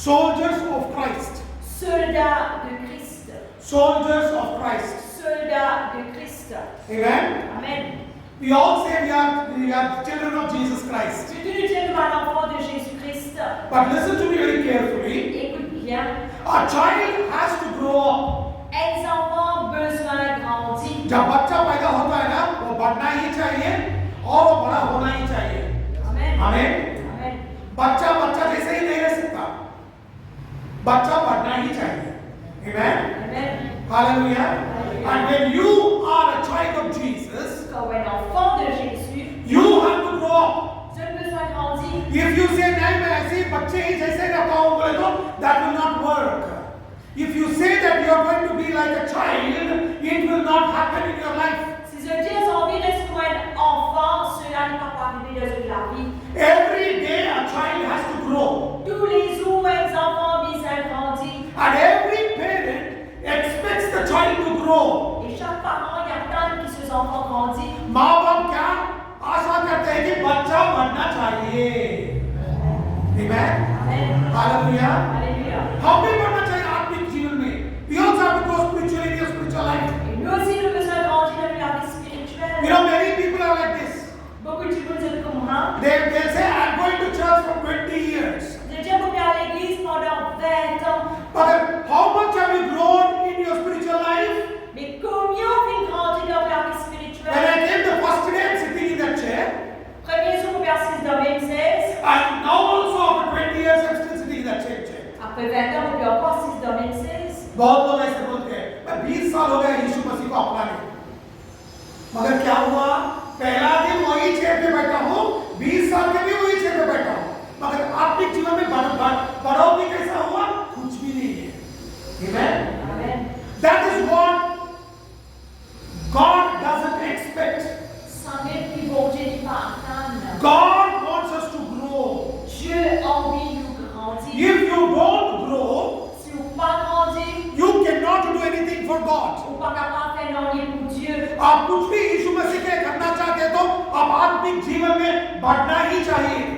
Soldiers of Christ. Soldats de Christ. Soldiers of Christ. Soldats de Christ. Amen. Amen. We all say we are children of Jesus Christ. Je te le dis comme un enfant de Jésus-Christ. But listen to me very carefully. Écoute bien. A child has to grow up. Les enfants ont besoin de grandir. जब बच्चा पैदा होता है ना, वो बढ़ना ही चाहिए और वो बड़ा होना ही चाहिए. Amen. Amen. Amen. बच्चा बच्चा जैसे ही नहीं रह सकता. बच्चा बढ़ना ही चाहिए. Amen. Amen. Hallelujah. And when you are a child of Jesus, Quand un enfant de Jésus, you have to grow up. tu as besoin de grandir. If you say नहीं मैं ऐसे ही बच्चे ही जैसे रहता हूँ बोले तो that will not work. If you say that you are going to be like a child, it will not happen in your life. Si je dis aux envies reste comme un enfant, cela ne va pas arriver dans la vie. Every day a child has to grow. Tous les jours, les enfants ont besoin de grandir. And every parent expects the child to grow. Et chaque parent il attend que ses enfants grandissent. माँ बाप क्या आशा करते हैं कि बच्चा बनना चाहिए. Amen. Amen. Hallelujah. Alléluia. हम भी बढ़ना चाहिए आत्मिक जीवन में. We also have to grow spiritually in your spiritual life. Et nous aussi, nous avons besoin de grandir dans la vie spirituelle. You know, many people are like this. Beaucoup de gens disent comme moi. They say, I'm going to church for 20 years. J'ai déjà beaucoup à l'église pendant 20 ans. But then, how much have you grown in your spiritual life? Mais combien ont grandi dans la vie When spirituelle? I came the first day, I'm sitting in that chair. Premier jour, on persiste dans le même 16. And now also after 20 years, I'm still sitting in that same chair. Après 20 ans, on peut encore persiste dans le même 16. बहुत लोग ऐसे बोलते हैं मैं 20 साल हो गया यीशु मसीह को अपनाने. मगर क्या हुआ? पहला दिन वही चेयर पे बैठा हूँ, 20 साल के भी वही चेयर पे बैठा हूँ. मगर आत्मिक जीवन में बढ़ोतरी कैसा हुआ? कुछ भी नहीं है. Amen. Amen. That is what God doesn't expect. Sans même que bon Dieu n'est pas attendre. God wants us to grow. Dieu a envie de nous grandir. If you don't grow, Si vous ne pas grandir, you cannot do anything for God. vous ne pas capable de faire rien pour Dieu. आप कुछ भी यीशु मसीह के करना चाहते हैं तो आप आत्मिक जीवन में बढ़ना ही चाहिए.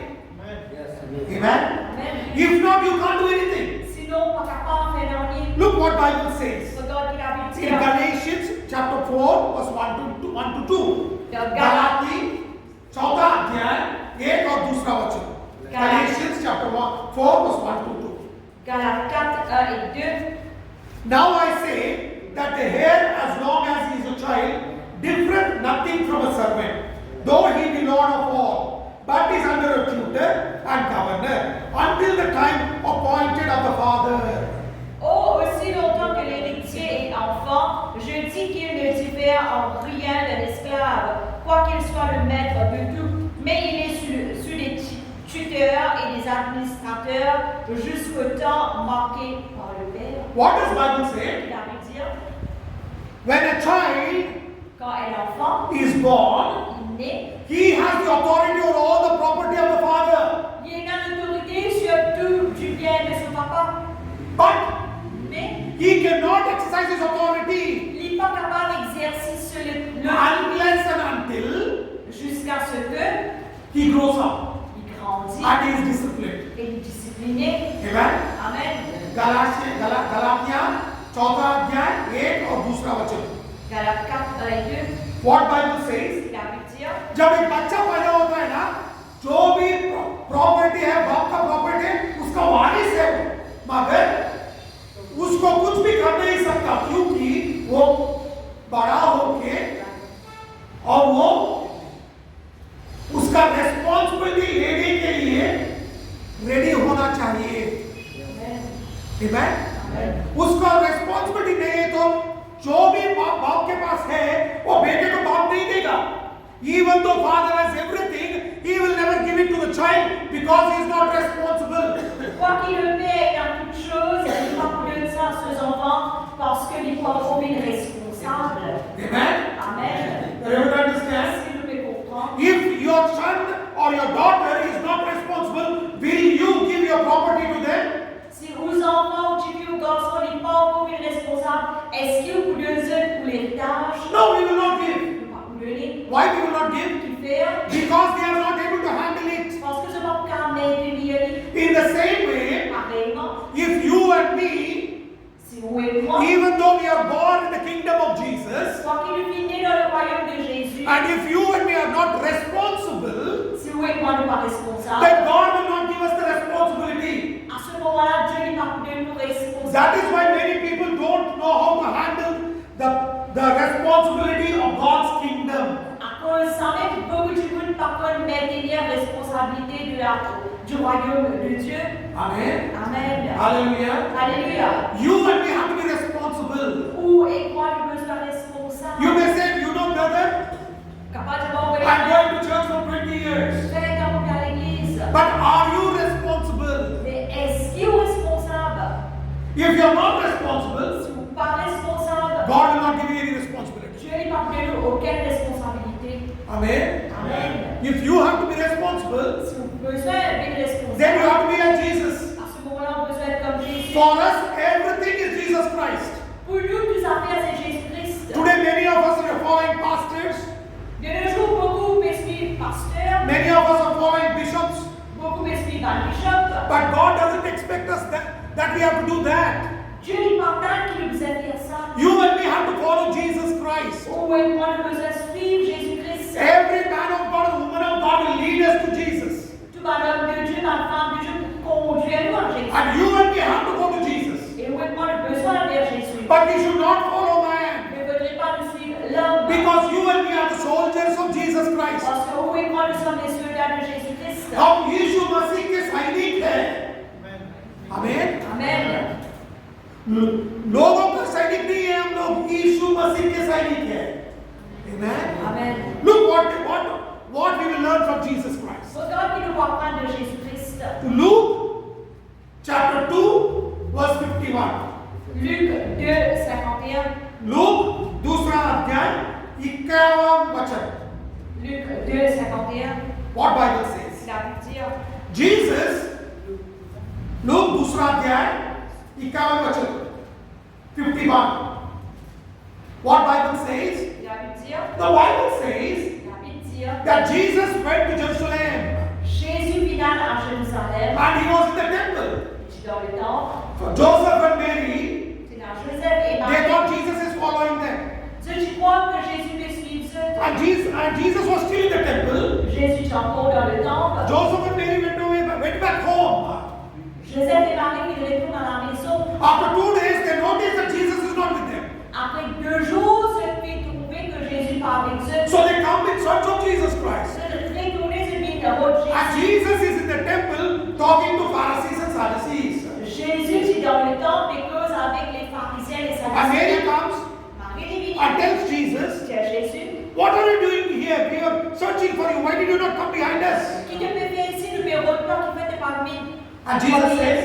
Amen. Amen. If not, you can't do anything. Sinon, pas capable de faire rien. Look what Bible says Regarde qu'il a in dit. Galatians chapter 4 verse 1 to 2. गलाती चौथा अध्याय एक और दूसरा वचन. Galatians chapter 4 verse 1 to 2. Galates 4, 1 et 2. Now I say that the heir, as long as he is a child, differeth nothing from a servant, though he be Lord of all, but is under a tutor and governor, until the time appointed of the father. Oh, aussi longtemps que l'héritier est enfant, je dis qu'il ne diffère en rien de l'esclave, quoiqu'il soit le maître de tout, mais il est sous les tuteurs et les administrateurs jusqu'au temps marqué par le Père. What does Bible say? Il a envie de dire, When a child quand un enfant is born, est né, he has the authority over all the property of the father. il a l'autorité sur tout du bien de son papa, But mais he cannot exercise his authority il n'est pas capable d'exercer le unless and until jusqu'à ce que he grows up il grandit and he is disciplined. et est discipliné. Amen. Amen. गलातियां चौथा अध्याय एक और दूसरा वचन. Galates 4, 1 et 2. What Bible says? Il a envie de dire, जब एक बच्चा पैदा होता है ना, जो भी प्रॉपर्टी है बाप का प्रॉपर्टी है उसका वारिस है, मगर उसको कुछ भी कर नहीं सकता क्योंकि वो बड़ा होके और वो उसका रेस्पॉन्सिबिलिटी लेने के लिए रेडी होना चाहिए. Amen. उसका रेस्पॉन्सिबिलिटी नहीं है तो जो भी बाप के पास है वो बेटे को बाप नहीं देगा. Even though father has everything, he will never give it to the child because he is not responsible. quoi qu'il le père a toute chose, il va pas donner ça à ses enfants parce que les parents sont responsables. Amen. Amen. Everyone understand? Est-ce que vous pouvez comprendre? If your son or your daughter is not responsible, will you give your property to them? Si vos enfants ou tu ou garçons les parents sont responsables, est-ce que vous donnez pour l'héritage? No, we will not give. Vous ne pas vous donner. Why we will not give? Qui fait? Because they are not able to handle it. Parce que je ne peux pas m'aider. In the same way, Pareillement, if you and me, si vous et moi, even though we are born in the kingdom of Jesus, quoi qu'il fût né dans le royaume de Jésus, and if you and me are not responsible, si vous et moi ne sommes pas responsables, then God will not give us the responsibility. à ce moment-là, Dieu n'est pas de nous responsables. That is why many people don't know how to handle the responsibility of God's kingdom. À cause de ça, même beaucoup de monde par contre maintenir la responsabilité du royaume de Dieu. Amen. Amen. Hallelujah. Alléluia. You and me have to be responsible. Où et quoi nous sommes responsables? You may say, you know, brother, Capable de m'envoyer I'm going to church for 20 years. faire comme à l'église. But are you responsible? Mais est-ce qu'il est responsable? If you are not responsible, Si vous n'êtes pas responsable, God will not give you any responsibility. Dieu n'est pas donné aucune responsabilité. Amen. Amen. If you have to be responsible, Si vous avez besoin d'être responsable, then you have to be like Jesus. à ce moment-là, on a besoin d'être comme Jésus. For us, everything is Jesus Christ. Pour nous, toutes affaires, c'est Jésus-Christ. Today, many of us are following pastors. De nos jours, beaucoup m'expliquent pasteur, Many of us are following bishops. beaucoup m'expliquent un bishop. But God doesn't expect us that we have to do that. Dieu n'est pas tant qu'il nous a fait ça. You and me have to follow Jesus Christ. Où est moi, nous besoin de suivre Jésus-Christ. Every man of God and woman of God will lead us to Jesus. Tout homme de Dieu, ma femme de Dieu, conduire nous à Jésus. And you and me have to go to Jesus. Et où est moi, nous besoin de vers Jésus. But we should not follow man. Ne faudrait pas nous suivre l'homme. Because you and me are the soldiers of Jesus Christ. Parce que où et moi, nous sommes des soldats de Jésus-Christ. हम यीशु मसीह के सैनिक हैं. आमीन. Amen. लोगों का सैनिक नहीं है, हम लोग यीशु मसीह के सैनिक हैं. Amen. Amen. Look what we will learn from Jesus Christ. Regarde qui nous va apprendre de Jésus-Christ. Luke chapter 2 verse 51. Luc 2:51. Luke दूसरा अध्याय 51 वचन. Luc 2:51. What Bible says? La Bible dit, Jesus, Luke दूसरा अध्याय 51 वचन 51. What Bible says? la Bible dit, The Bible says la Bible dit, that Jesus went to Jerusalem Jésus vit à Jérusalem, and he was in the temple. il est dans le temple, So Joseph and Mary, c'est dans Joseph et they Marie. thought Jesus is following them. Tu crois que Jésus peut suivre ce And Jesus was still in the temple. Jésus est encore dans le temple. Joseph and Mary went back home. Joseph et Marie ils retournent à la maison. After 2 days, they noticed that Jesus is not with them. Après 2 jours, se fait trouver que Jésus part avec eux. So they come in search of Jesus Christ. Se retourner se vient de votre And Jésus. Jesus is in the temple talking to Pharisees and Sadducees. Jésus est dans le temple et cause avec les pharisiens et les And Mary sadducéens. comes Marie est venue. and tells Jesus, Dit à Jésus, what are you doing here? We are searching for you. Why did you not come behind us? qui te peut faire ici, nous verrons pas qui fait parmi. And Jesus says,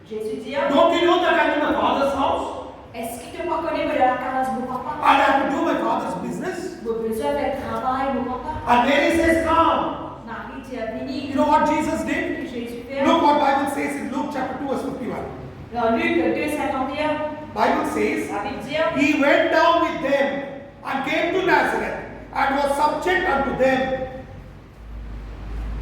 Jésus dit, don't you know that I'm in my Father's house? est-ce qu'il te pas connaît de la case mon papa? And I have to do my Father's business? Vous besoin de travail mon papa? And Mary says, come. Marie dit, venez. You know what Jesus did? Jésus fait. Look what Bible says in Luke chapter 2 verse 51. Dans Luc 2:51, Bible says, la Bible dit, he went down with them and came to Nazareth and was subject unto them.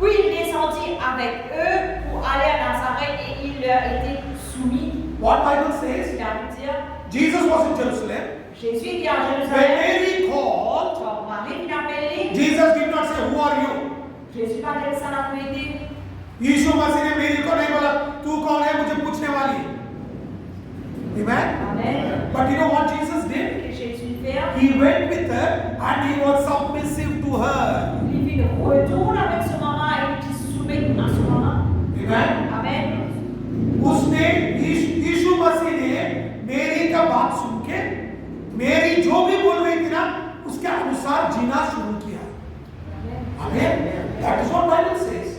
puis il descendit avec eux pour aller à Nazareth et il leur était soumis. What Bible says? La Bible dit, Jesus was in Jerusalem. Jésus était à When Jérusalem. Mary called, Quand Marie vient appeler, Jesus did not say, who are you? Jésus pas dit ça la vérité. यीशु मसीह ने मेरी को नहीं बोला तू कौन है मुझे पूछने वाली. Amen. Amen. But you know what Jesus did? Que Jésus fait, He went with her and he was submissive to her. il vit de retour avec son maman et il se soumet à son maman. Amen. Amen. उसने यीशु मसीह ने मेरी का बात सुन के मेरी जो भी बोल रही थी ना उसके अनुसार जीना शुरू किया. Amen. That is what Bible says.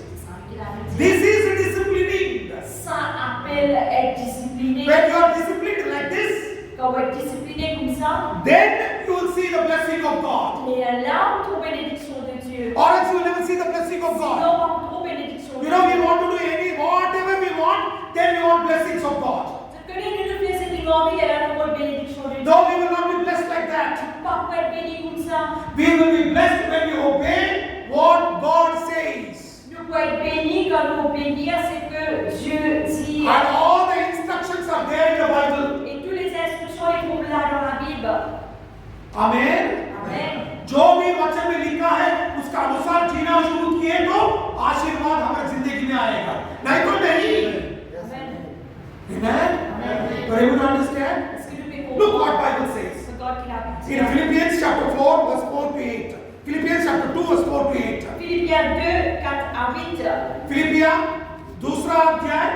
This is disciplining. Ça appelle être discipliné. When you are disciplined like this, Quand vous êtes discipliné comme ça, then you will see the blessing of God. et là, vous trouvez bénédiction de Dieu. Or else you will never see the blessing of God. Sinon, vous trouvez bénédiction de You Dieu. know, we want to do whatever we want, then we want blessings of God. Ce que nous faisons, c'est qu'il va envie d'aller à la bénédiction de Dieu. No, we will not be blessed like that. Pas pour être béni comme ça. We will be blessed when we obey what God says. Nous pouvons être bénis quand nous obéir ce que Dieu dit. And all the आमेन। Amen. जो भी वचन में लिखा है उसका अनुसार जीना शुरू किए तो आशीर्वाद हमारी जिंदगी में आएगा, नहीं तो नहीं। Amen. Amen. Are you able to understand? Est-ce que nous pouvons Look what comprendre Bible says. ce God qu'il a dit? In Philippians chapter 4 verse 4 to 8. Philippians chapter 2 verse 4 to 8. Philippiens 2, 4 à 8. फिलिपिया दूसरा अध्याय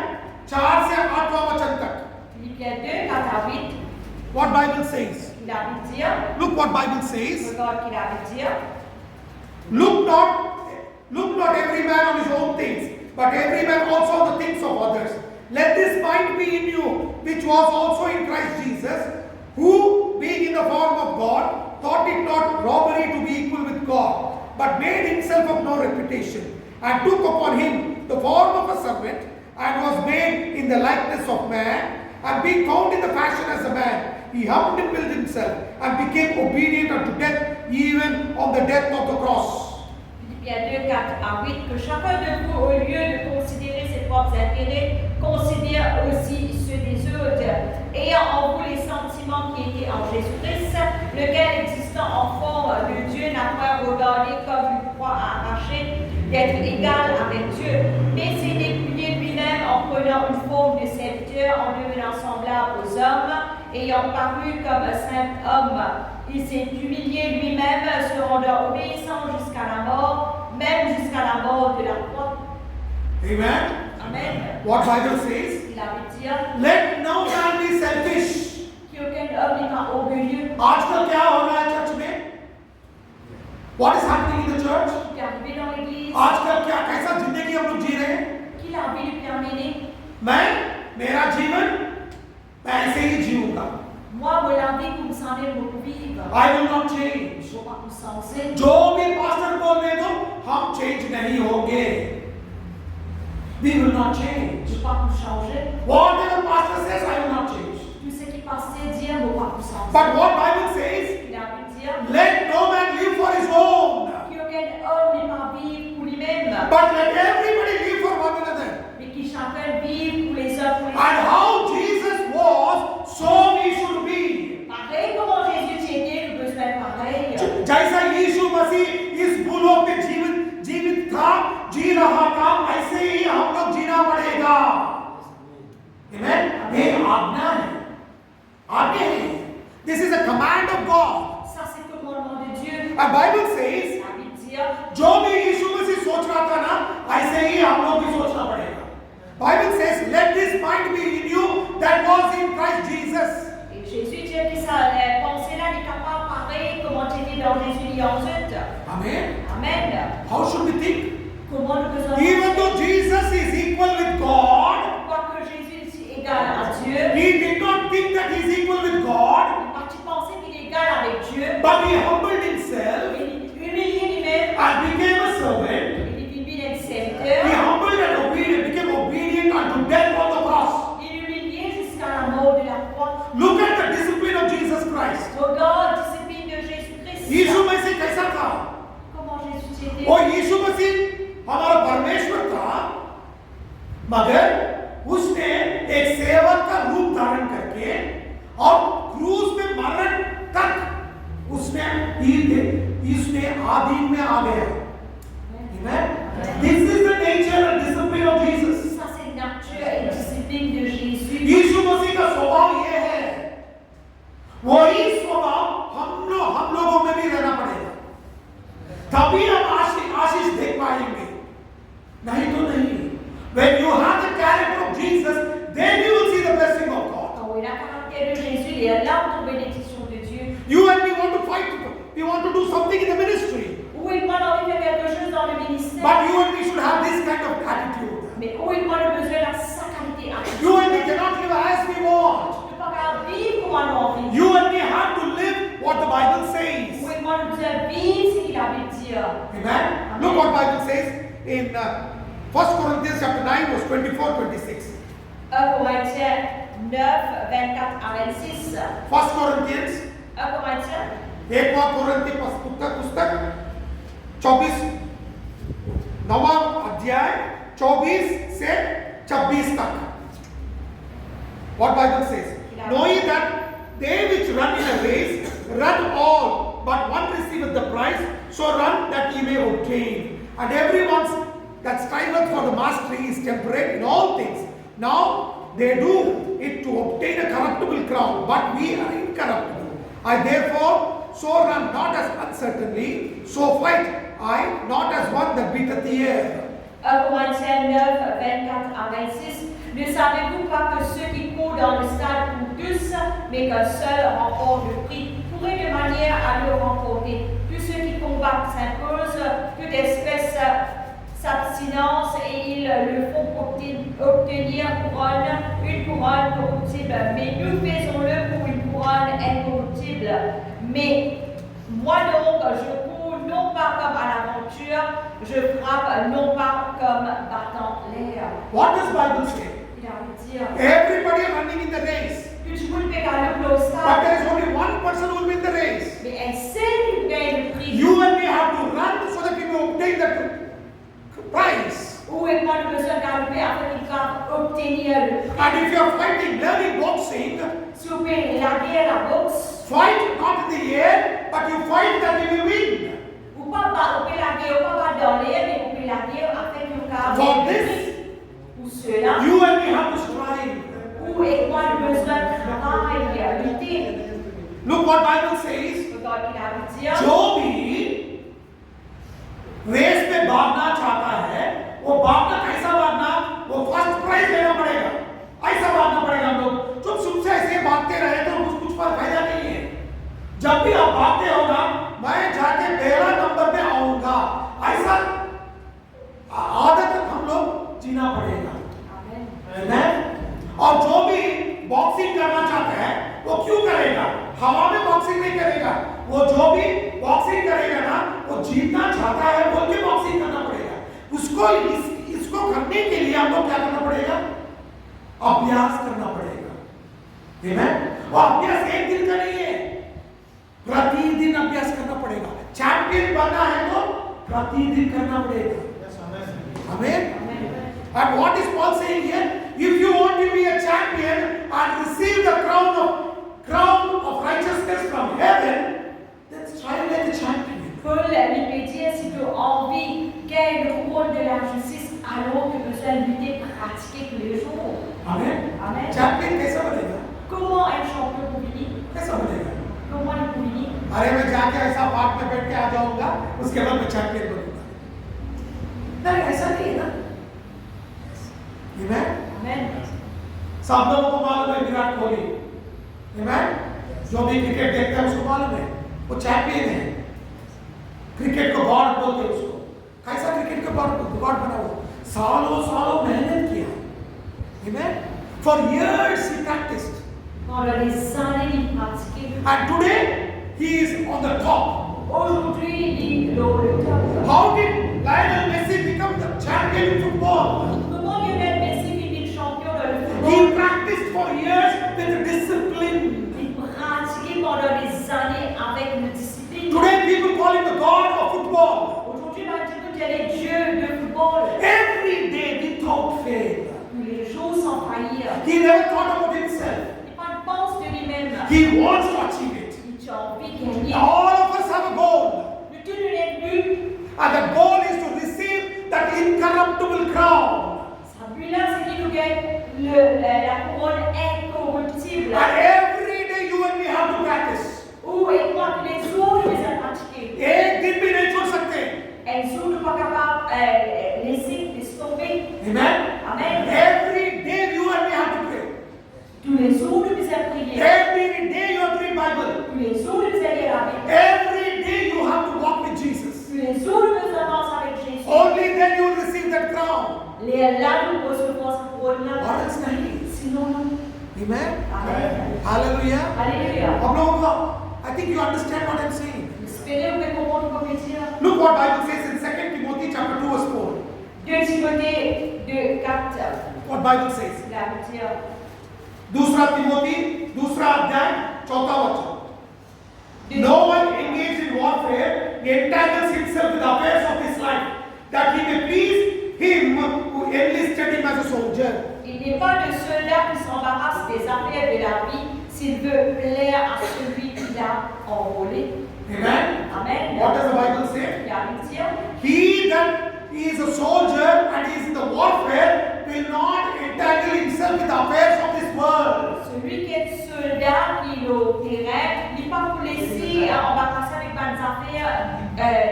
4 से 8वां वचन तक। Philippiens 2, 4 à 8. What Bible says? Il a envie de dire. Look what Bible says. Regarde qu'il a envie de dire. Look not every man on his own things, but every man also on the things of others. Let this mind be in you, which was also in Christ Jesus, who, being in the form of God, thought it not robbery to be equal with God, but made himself of no reputation, and took upon him the form of a servant, and was made in the likeness of man, and being found in the fashion as a man, he humbled himself, and became obedient unto death, even on the death of the cross. Philippiens 2, 4 à 8, que chacun de vous, au lieu de considérer ses propres intérêts, considère aussi ceux des autres, ayant en vous les sentiments qui étaient en Jésus-Christ, lequel, existant en forme de Dieu, n'a pas regardé comme une proie à arracher d'être égal avec Dieu, mais s'est dépouillé lui-même en prenant une forme de serviteur, en devenant semblable aux hommes, ayant paru comme un simple homme. Il s'est humilié lui-même, se rendant obéissant jusqu'à la mort, même jusqu'à la mort de la croix. Amen. Amen. What Bible says? Il a envie de dire Let no man be selfish. qu'aucun homme n'est pas orgueilleux. आजकल क्या हो रहा है चर्च में? What is happening in the church? Qui est arrivé dans l'église, आजकल क्या कैसा जिंदगी हम लोग जी रहे हैं? qu'il a envie de terminer. मेरा जीवन मैं ऐसे ही जीऊंगा। Moi, la vie que vous semblez beaucoup vivre, I will not change. je ne vais pas vous changer. जो भी पास्टर बोलने दो हम चेंज नहीं होंगे। We will not change. Je ne vais pas vous changer. Whatever pastor says, I will not change. Tout ce qui passait dire, je ne vais pas vous changer. But what Bible says, Il a envie de dire let no man live for his own, qu'aucun homme n'est pas vivre pour lui-même, but let everybody live for one another. mais que chacun vive pour les uns pour les And autres. how Jesus was, so we should be. Pareil comment Jésus était, nous devons faire pareil. जैसा यीशु मसीह इस भूलोक पे जीवित था, जी रहा था, ऐसे ही हम लोग जीना पड़ेगा। Amen? ये आज्ञा है, आज्ञा है। This is a command of God. Ça, c'est le commandement de Dieu. A Bible says, Il a envie de dire जो भी यीशु मसीह सोच रहा था ना, ऐसे ही हम लोग भी सोचना पड़ेगा। Bible says, let this mind be in you that was in Christ Jesus. et Jésus dit que ça, pensée-là n'est capable pareil comment était dans Jésus il y a ensuite. Amen. Amen. How should we think? Comment nous faisons Even though Jesus is equal with God, quoique Jésus est égal à Dieu, he did not think that he is equal with God, il n'a pas pensé qu'il est égal avec Dieu, but he humbled himself il humilié lui-même, and became a servant. il est devenu un He serviteur, humbled and obedient, became obedient unto death on the cross. il est humilié jusqu'à la mort de la croix. Look at the discipline of Jesus Christ. Regarde la discipline de Jésus-Christ. यीशु मसीह कैसा था? Comment Jésus était? वो यीशु मसीह हमारा परमेश्वर था, मगर उसने एक सेवक का रूप धारण करके और क्रूस पे मरण तक उसने आदि में आ गया। Amen. This is the nature and discipline of Jesus. Ça, c'est la nature et discipline de Jésus. यीशु मसीह का स्वभाव ये है, वही स्वभाव हम लोगों में भी रहना पड़ेगा, तभी हम आशीष देख पाएंगे, नहीं तो नहीं। When you have the character of Jesus, then you will see the blessing of God. Quand il a le caractère de Jésus, il est là pour bénédiction de Dieu. You and me want to fight, we want to do something in the ministry, Où il prend envie de faire quelque chose dans le ministère, but you and me should have this kind of attitude. mais où il prend le besoin de sa qualité à You and me cannot live as we want. ne peut pas vivre comme on a envie. You and me have to live what the Bible says. Où il prend le besoin de vivre ce qu'il a envie de dire. Amen. Look what Bible says in 1 Corinthians chapter 9 verse 24-26. 1 Corinthiens 9, 24 à 26. 1 Corinthians 1 Corinthiens, एक कोरिन्थी पुस्तक 24 नवा अध्याय 24 से 26 तक. What Bible says? Knowing that they which run in a race run all, but one receiveth the prize, so run that ye may obtain. And everyone that striveth for the mastery is temperate in all things. Now they do it to obtain a corruptible crown, but we are incorruptible. I therefore so run not as uncertainly, so fight I not as one that beateth the air. 1 Corinthiens 9, 24 à 26. Ne savez-vous pas que ceux qui courent dans le stade courent tous, mais qu'un seul remporte le prix? Courez de manière à le remporter. Tous ceux qui combattent s'imposent toute espèce s'abstinence et ils le font pour obtenir une couronne corruptible. Mais nous faisons-le pour une couronne incorruptible. Mais moi donc, je cours non pas comme à l'aventure, je frappe non pas comme battant l'air. What does Bible say? Il a envie de dire, Everybody running in the race, tout le monde peut gagner le but stade, there is only one person who will win the race. mais un seul qui gagne le prix. You and me have to run so that we may obtain the prize. Où est moi le besoin d'arriver afin qu'il va obtenir le prix? And if you are fighting, learning boxing, Si vous pouvez larguer la boxe, fight not in the air, but you fight that you will win. vous pas larguer, vous pas dans l'air, mais vous pouvez larguer afin que vous For gagnez le this, prix. Pour cela, you and me have to strive. où est moi le besoin de travail, lutter? Look what Bible says. Regarde qu'il a envie de dire, जो भी रेस में भागना चाहता है, वो भागना कैसा भागना? वो फर्स्ट प्राइज लेना पड़ेगा। ऐसा भागना पड़ेगा हम लोग। तुम शुरू से ऐसे भागते रहे तो कुछ पर फायदा नहीं है। जब भी आप भागते हो ना, मैं जाके पहला नंबर पे आऊंगा। ऐसा आदत हम लोग जीना पड़ेगा। Amen. और जो भी बॉक्सिंग करना चाहता है, वो क्यों करेगा? हवा में बॉक्सिंग नहीं करेगा। वो जो भी बॉक्सिंग करेगा ना, वो जीतना चाहता है बोल के बॉक्सिंग करना पड़ेगा। उसको इसको करने के लिए हमको क्या करना पड़ेगा? अभ्यास करना पड़ेगा। आमेन? वो अभ्यास एक दिन का नहीं है, प्रतिदिन अभ्यास करना पड़ेगा। चैंपियन बनना है तो प्रतिदिन करना पड़ेगा। आमेन? And what is Paul saying here? If you want to be a champion and receive the crown of righteousness from heaven, then strive like a champion. Paul lui peut dire si tu as envie qu'elle le couronne de la justice, alors tu besoin de lutter, pratiquer tous les jours. Amen. Amen. Champion कैसा बनेगा? Comment un champion pour venir? कैसा बनेगा? Comment il peut venir? अरे मैं जाके ऐसा पार्क में बैठ के आ जाऊंगा, उसके बाद मैं चैंपियन बनूंगा। नहीं, ऐसा नहीं है ना। Amen? Amen. सब लोगों को मालूम है विराट कोहली। Amen? जो भी क्रिकेट देखता है उसको मालूम है, वो चैंपियन है। क्रिकेट को गॉड बोलते हैं उसको। कैसा क्रिकेट को गॉड बना वो? सालों सालों मेहनत किया। Amen? For years he practiced. Pendant des années, il pratiquait. And today he is on the top. Aujourd'hui, il est le top. How did Lionel Messi become the champion in football? Comment Lionel Messi devient champion dans le football? He practiced for years with discipline. Il pratiquait pendant des années avec une discipline. Today people call him the god of football. Aujourd'hui, on dit qu'il est Dieu de football. Every day without fail. Tous les jours sans faillir. He never thought about himself. Il pense de lui-même. He wants to achieve it. Il a envie de gagner. All of us have a goal. Le tout de l'ennemi, And the goal is to receive that incorruptible crown. sa but là, c'est qu'il nous gagne la couronne incorruptible. And every day you and me have to practice. Où et quoi tous les jours, nous les pratiquer. एक दिन भी नहीं छोड़ सकते. Un jour, nous ne pas capable laisser tomber. Amen? Amen. Every day you and me have to pray. Tous les jours, nous les prier. Every day you have to read Bible. Tous les jours, nous lire la Bible. Every day you have to walk with Jesus. Tous les jours, nous avancer avec Jésus. Only then you will receive that crown. Là, nous recevons sa couronne là. Or else नहीं. Sinon, non. Amen? Amen. Hallelujah. Alléluia. अब लोगों को, I think you understand what I'm saying. Espérez que vous comprenez dire. Look what Bible says in 2 Timothy chapter 2 verse 4. 2 Timothée 2:4. What Bible says. Il a dire. दूसरा तिमोथी दूसरा अध्याय चौथा वचन. No one engaged in warfare entangles himself with the affairs of this life, that he may please him who enlisted him as a soldier. Il n'est pas de ceux-là qui s'embarrassent des affaires de la vie s'il veut plaire à celui qui il a enrôlé. Amen. Amen. What does the Bible say? La Bible dit, He that is a soldier and is in the warfare will not entangle himself with the affairs of this world. celui qui est soldat, qui est au terrain, il n'est pas pour laisser embarrasser avec bonnes affaires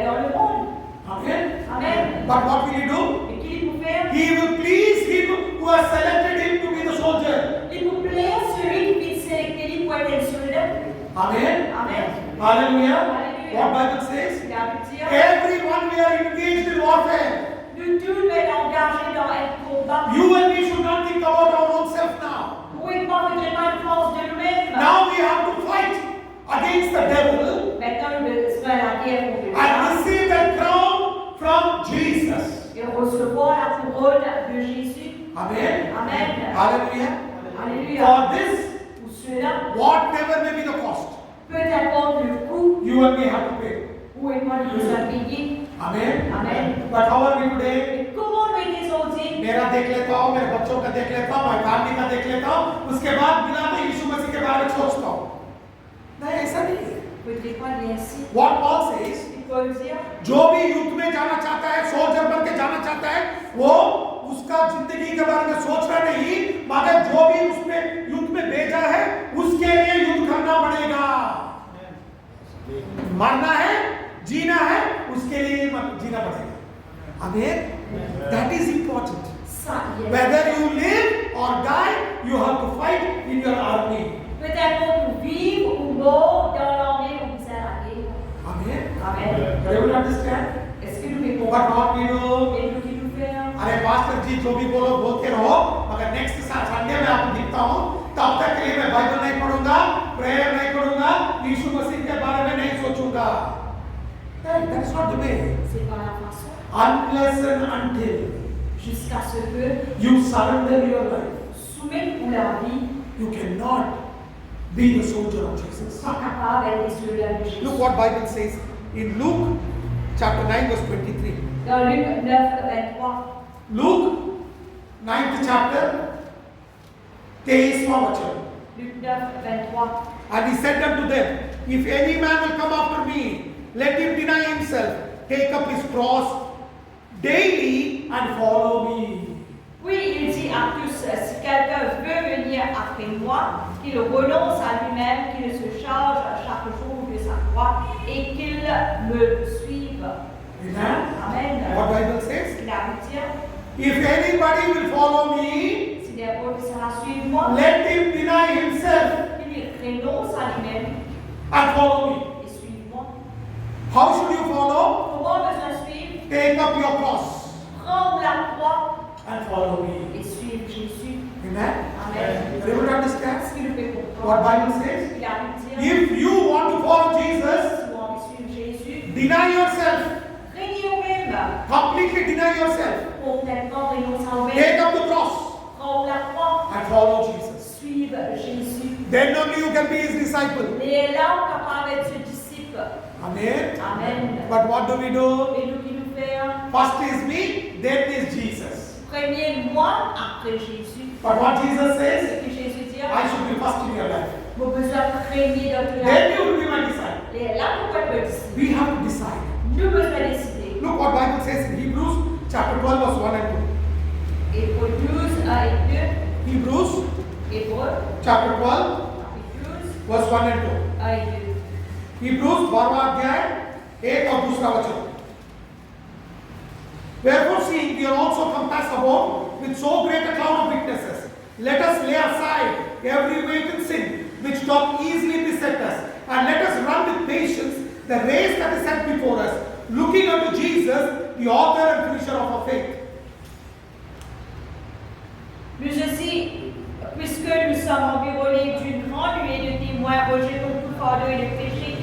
dans le monde. Amen. Amen. But what will he do? Et qu'il pour faire? He will please him who has selected him to be the soldier. Il vous plaît celui qui vit sélectionné pour être un soldat. Amen. Amen. Hallelujah. Hallelujah. What Bible says? La Bible dit, Everyone we are engaged in warfare. nous tous être engagés dans un combat. You and me should not think about our own self now. Vous ne pouvez pas de force de nous-mêmes. Now we have to fight against the devil Maintenant, nous devons faire la guerre contre le and diable receive the crown from Jesus. et recevoir la couronne de Jésus. Amen. Amen. Hallelujah. Alléluia. For this, Pour cela, whatever may be the cost, peu importe le coût, you and me have to pay. où et moi nous sommes payés. Amen. Amen. But how are we today? Et comment nous étions aujourd'hui? मेरा देख लेता हूँ, मेरे बच्चों का देख लेता हूँ, मेरी फैमिली का देख लेता हूँ, उसके बाद बिना मैं यीशु मसीह के बारे में सोचता हूँ। नहीं, ऐसा नहीं है। Vous ne devez pas dire ainsi. What Paul says, Il faut dire, जो भी युद्ध में जाना चाहता है, सोल्जर बन के जाना चाहता है, वो उसका जिंदगी के बारे में सोच रहा नहीं, मगर जो भी उसने युद्ध में भेजा है, उसके लिए युद्ध करना पड़ेगा। मरना है, जीना है, उसके लिए जीना पड़ेगा। Amen. That is important. ça y est. Whether you live or die, you have to fight in your army. Peut-être pour vivre ou mort dans l'armée où vous êtes à la guerre. Amen. Amen. Do you understand? Est-ce que nous répondons? But what we do? Et nous qui nous faisons? अरे पास्टर जी जो भी बोलो बोलते रहो, मगर next Sunday में आपको दिखता हूँ, तब तक के लिए मैं बाइबल नहीं पढ़ूंगा, प्रेयर नहीं करूंगा, यीशु मसीह के बारे में नहीं सोचूंगा। That's not the way. C'est pas la façon. Unless and until Jusqu'à ce que you surrender your life, soumettre pour la vie, you cannot be the soldier of Jesus. pas capable d'être des soldats de Jésus. Look what Bible says in Luke chapter 9 verse 23. Dans Luc 9, 23. Luke 9th chapter 23वां वचन. Luc 9, 23. And he said unto them, if any man will come after me, let him deny himself, take up his cross daily and follow me. Oui, il dit à tous, si quelqu'un veut venir après moi, qu'il renonce à lui-même, qu'il se charge chaque jour de sa croix et qu'il me suive. Amen. Amen. What Bible says? Il a dit, If anybody will follow me, si n'importe qui sera suivre moi, let him deny himself qu'il renonce à lui-même and follow me. et suive moi. How should you follow? Comment besoin suivre? Take up your cross Prendre la croix and follow me. et suivre Jésus. Amen. Amen. Are you able to understand Est-ce qu'il le fait what comprendre? Bible says? Il a dit, If you want to follow Jesus, si vous envie de suivre Jésus, deny yourself. régnez vous-même. Completely deny yourself. Complètement renoncer à vous-même. Take up the cross Prendre la croix, and follow Jesus. suivre Jésus. Then only you can be his disciple. Et là, on est capable d'être ce disciple. Amen. Amen. But what do we do? Et nous qui nous faisons, First is me, then is Jesus. premier moi, après Jésus. But what Jesus Ce says, que Jésus dit, I should be first in your life. vous besoin premier dans tout Then la you will be my disciple. Et là, pourquoi être disciple? We have to decide. Nous besoin décider. Look what Bible says in Hebrews chapter 12 verse 1 and Hébreux 12, 1 et 2. Hebrews 2. Hébreux, chapter 12 chapitre 12, verse 1 and 1 et 2. 2. Hebrews 12वां अध्याय 1 और दूसरा वचन. Wherefore seeing we are also compassed about with so great a cloud of witnesses, let us lay aside every weight and sin which doth easily beset us, and let us run with patience the race that is set before us, looking unto Jesus, the author and finisher of our faith. Nous aussi, puisque nous sommes environnés d'une grande nuée de témoins, rejetons tout fardeau et le péché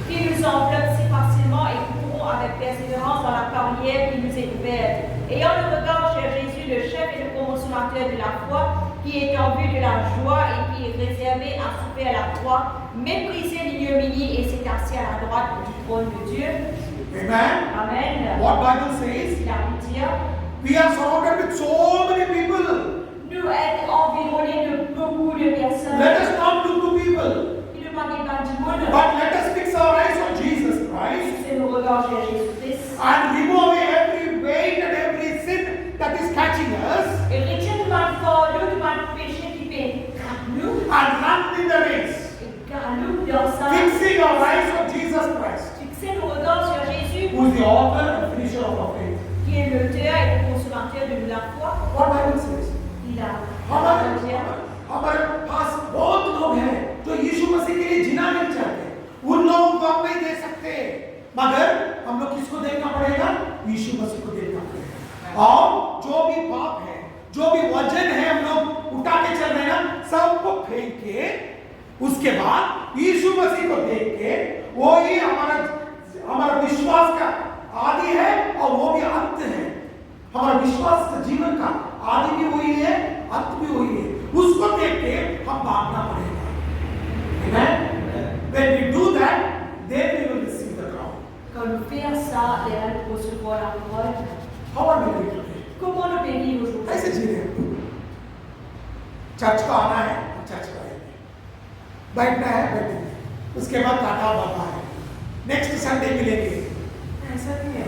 qui nous enveloppe si facilement et courons avec persévérance dans la carrière qui nous est ouverte. Ayant le regard sur Jésus, le chef et le consommateur de la foi, qui est en vue de la joie et qui est réservé à souffrir à la croix, mépriser l'ignominie et s'est assis à la droite du trône de Dieu. Amen. Amen. What Bible says? Il a pu dire, We are surrounded with so many people. nous être environnés de beaucoup de personnes. Let us not look to people. Il ne manquait pas du dans ça. Fixing our eyes on Jesus Christ, Fixer nos regards sur Jésus, who is the author and finisher of our faith. qui est l'auteur et le consommateur de la foi. What Bible says? Il a हमारे पास बहुत लोग हैं जो यीशु मसीह के लिए जीना नहीं चाहते, उन लोगों को हम नहीं दे सकते, मगर हम लोग किसको देखना पड़ेगा? यीशु मसीह को देखना पड़ेगा। और जो भी पाप है, जो भी वजन है हम लोग उठा के चल रहे हैं ना, सबको फेंक के उसके बाद यीशु मसीह को देख के, वो ही हमारा विश्वास का आदि है और वो भी अंत है। हमारा विश्वास का जीवन का आदि भी वही है, अंत भी वही है। उसको देख के हम भागना पड़ेगा। Amen? When we do that, then we will receive the crown. Quand nous faisons ça, et là, nous recevons la couronne. How are we living today? Comment nous bénir aujourd'hui? कैसे जी रहे हैं? चर्च को आना है, चर्च को आएंगे, बैठना है, बैठेंगे, उसके बाद टाटा बाबा है, नेक्स्ट संडे मिलेंगे। ऐसा नहीं है।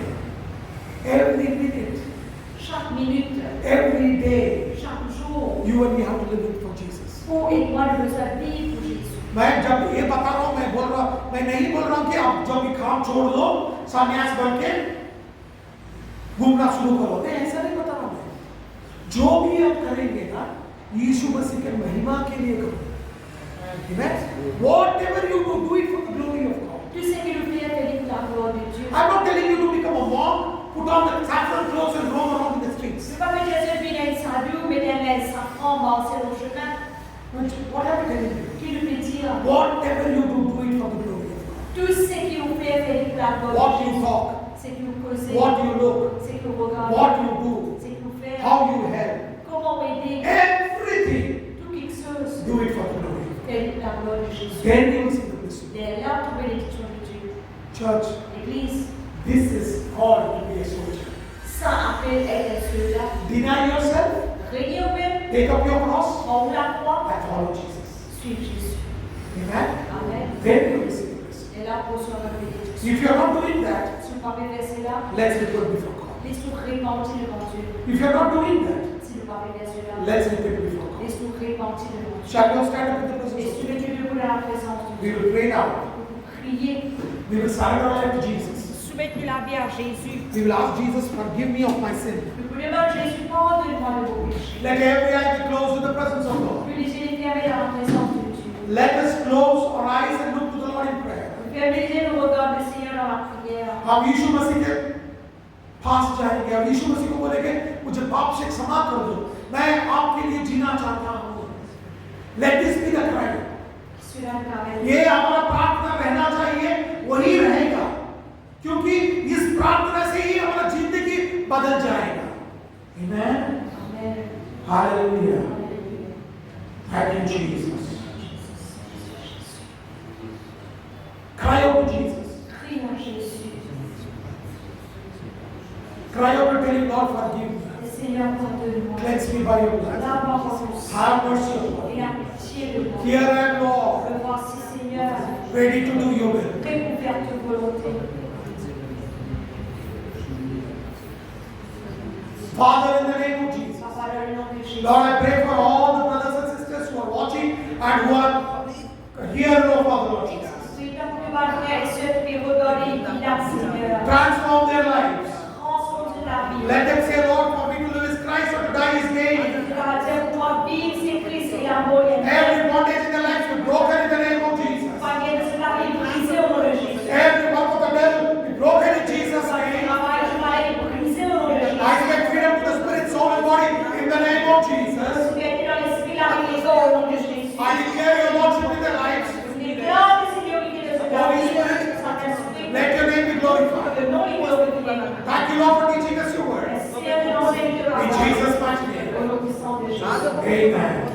Every minute, Chaque minute, every day, chaque jour, you and me have to live it for Jesus. vous et moi, nous devons vivre pour Jésus. मैं जब ये बता रहा हूँ, मैं बोल रहा हूँ, मैं नहीं बोल रहा हूँ कि आप जब भी काम छोड़ दो, सन्यास बन के घूमना शुरू करो, नहीं, ऐसा नहीं बता रहा हूँ मैं। जो भी आप करेंगे ना, यीशु मसीह के महिमा के लिए करो। Amen? Whatever you do it for the glory of God. Tout ce que nous faisons est pour la gloire de Dieu. I'm not telling you to become a monk, put on the saffron clothes and roam around in the streets. Je ne veux pas que Jésus vienne à Sadou, mais elle safran, marcher au chemin. What am I telling you? Qui nous fait dire, Whatever you do it for the glory of God. tout ce que nous faisons est pour la gloire What de you Dieu. talk, Ce que nous causons, what you look, ce que nous regardons, what you do, ce que nous faisons, how you help, comment aider, everything, tout quelque chose, do it for the glory of God. fait pour la gloire de Jésus. Then you will see the blessing. Et là, tu bénédiction de Dieu. Church, L'église, this is called to be a soldier. ça appelle être un soldat. Deny yourself, Régner au même, take up your cross, prendre la croix, and follow Jesus. suivre Jésus. Amen? Amen. Then you will receive the blessing. Et là, pour soi, la bénédiction. If you are not doing that, Si nous ne pas faire cela, let's repent before God. laisse-nous repentir devant Dieu. If you are not doing that, Si nous ne pas faire cela, let's repent before God. laisse-nous repentir devant Dieu. Shall we all stand up in the Et presence si of tu God? veux debout dans la présence de We Dieu, will pray now. prier, We will surrender our life to Jesus. soumettre la vie à Jésus. We will ask Jesus, forgive me of my sin. Nous pouvons demander à Jésus, pardonne-moi de vos péchés. Let every eye be closed to the presence of God. Que les yeux fermés dans la présence de Dieu. Let us close our eyes and look to the Lord in prayer. Fermez les yeux, nous regardons le Seigneur dans la prière. हम यीशु मसीह के पास जाएंगे और यीशु मसीह को बोलेंगे, मुझे पाप से क्षमा कर दो, मैं आपके लिए जीना चाहता हूँ। Let this be the cry. Cela nous permet ये हमारा प्रार्थना रहना चाहिए, वही रहेगा, क्योंकि इस प्रार्थना से ही हमारा जिंदगी बदल जाएगा। Amen. Amen. Hallelujah. Alléluia. Thank you, Jesus. Cry out to Jesus. Crie à Jésus. Cry out to tell him, Lord, forgive me. Le Seigneur, pardonne-moi. Cleanse me by your blood. Lave-moi par ton sang. Have mercy upon Et me. la pitié de moi. Here I am, Lord, Me voici, Seigneur, ready to do your will. prêt pour faire ta volonté. Father, in the name of Jesus. Papa, dans le nom de Jésus. Lord, I pray for all the brothers and sisters who are watching and who are here, Lord, Father, Lord Jesus. Prie pour mes frères et sœurs qui regardent et qui l'ont, Seigneur. Transform their lives. Transforme la vie. Let them say, Lord, for me to live is Christ or to die is gain. Pour moi, vivre, c'est Christ et la mort. Every bondage in their lives be broken in the name of Jesus. Panier de cela est brisé au nom de Jésus. Every work of the devil be broken in Jesus' Le name. travail du mal est brisé au nom de Jésus. I speak freedom to the spirit, soul, and body in the name of Jesus. Souveraineté dans l'esprit, la guérison au nom de Jésus. I declare your lordship in their lives. Déclare la sécurité de ce Holy Spirit, let your name be glorified. Le nom est glorifié. Thank you, Lord, for teaching us your word. Merci à Dieu d'enseigner de la In parole. Jesus' mighty name. Au nom puissant de Jésus. Amen.